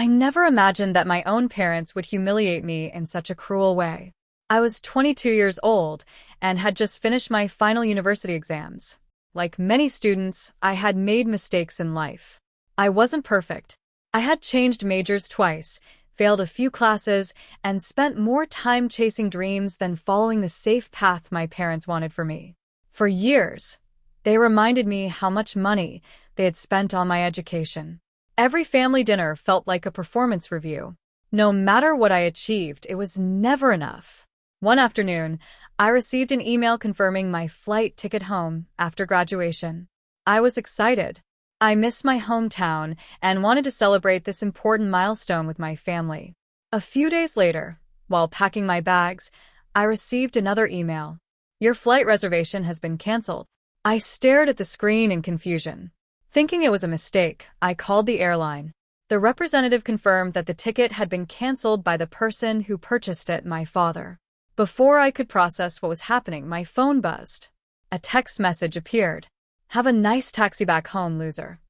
I never imagined that my own parents would humiliate me in such a cruel way. I was 22 years old and had just finished my final university exams. Like many students, I had made mistakes in life. I wasn't perfect. I had changed majors twice, failed a few classes, and spent more time chasing dreams than following the safe path my parents wanted for me. For years, they reminded me how much money they had spent on my education. Every family dinner felt like a performance review. No matter what I achieved, it was never enough. One afternoon, I received an email confirming my flight ticket home after graduation. I was excited. I missed my hometown and wanted to celebrate this important milestone with my family. A few days later, while packing my bags, I received another email. Your flight reservation has been canceled. I stared at the screen in confusion. Thinking it was a mistake, I called the airline. The representative confirmed that the ticket had been canceled by the person who purchased it, my father. Before I could process what was happening, my phone buzzed. A text message appeared. Have a nice taxi back home, loser.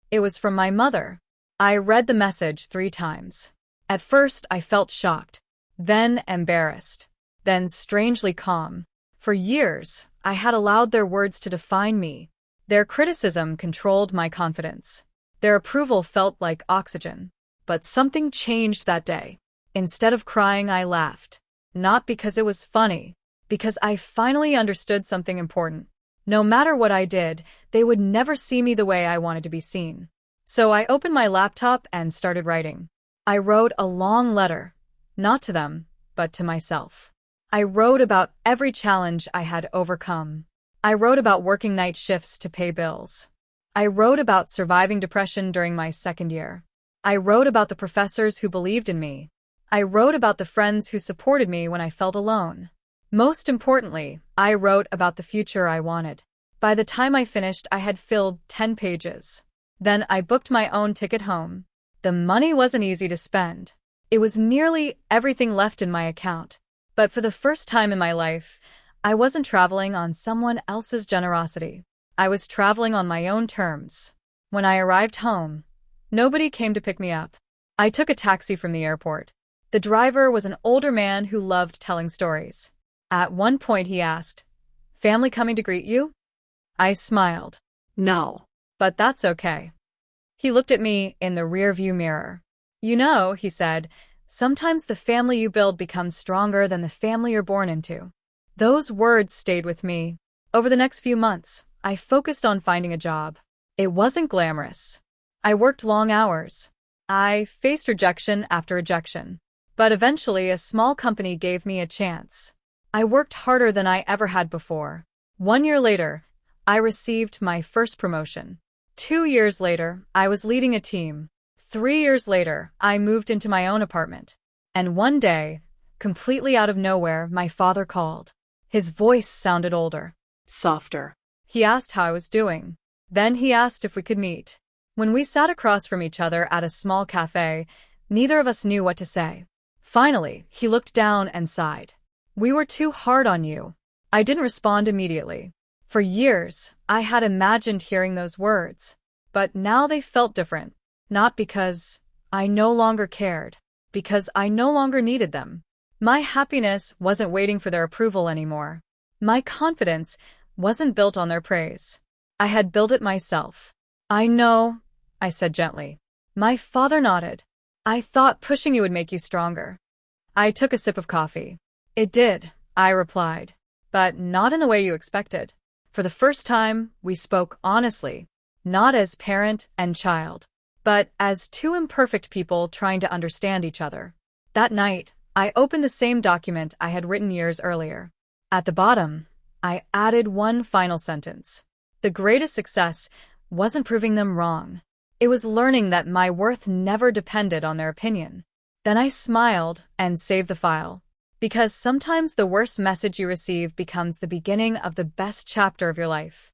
It was from my mother. I read the message 3 times. At first, I felt shocked, then embarrassed, then strangely calm. For years, I had allowed their words to define me. Their criticism controlled my confidence. Their approval felt like oxygen. But something changed that day. Instead of crying, I laughed. Not because it was funny, because I finally understood something important. No matter what I did, they would never see me the way I wanted to be seen. So I opened my laptop and started writing. I wrote a long letter, not to them, but to myself. I wrote about every challenge I had overcome. I wrote about working night shifts to pay bills. I wrote about surviving depression during my second year. I wrote about the professors who believed in me. I wrote about the friends who supported me when I felt alone. Most importantly, I wrote about the future I wanted. By the time I finished, I had filled 10 pages. Then I booked my own ticket home. The money wasn't easy to spend. It was nearly everything left in my account. But for the first time in my life, I wasn't traveling on someone else's generosity. I was traveling on my own terms. When I arrived home, nobody came to pick me up. I took a taxi from the airport. The driver was an older man who loved telling stories. At one point he asked, "Family coming to greet you?" I smiled. No. But that's okay. He looked at me in the rearview mirror. You know, he said, sometimes the family you build becomes stronger than the family you're born into. Those words stayed with me. Over the next few months, I focused on finding a job. It wasn't glamorous. I worked long hours. I faced rejection after rejection. But eventually, a small company gave me a chance. I worked harder than I ever had before. 1 year later, I received my first promotion. 2 years later, I was leading a team. 3 years later, I moved into my own apartment. And one day, completely out of nowhere, my father called. His voice sounded older. Softer. He asked how I was doing. Then he asked if we could meet. When we sat across from each other at a small cafe, neither of us knew what to say. Finally, he looked down and sighed. We were too hard on you. I didn't respond immediately. For years, I had imagined hearing those words. But now they felt different. Not because I no longer cared, because I no longer needed them. My happiness wasn't waiting for their approval anymore. My confidence wasn't built on their praise. I had built it myself. I know, I said gently. My father nodded. I thought pushing you would make you stronger. I took a sip of coffee. It did, I replied. But not in the way you expected. For the first time, we spoke honestly, not as parent and child, but as two imperfect people trying to understand each other. That night, I opened the same document I had written years earlier. At the bottom, I added one final sentence. The greatest success wasn't proving them wrong. It was learning that my worth never depended on their opinion. Then I smiled and saved the file. Because sometimes the worst message you receive becomes the beginning of the best chapter of your life.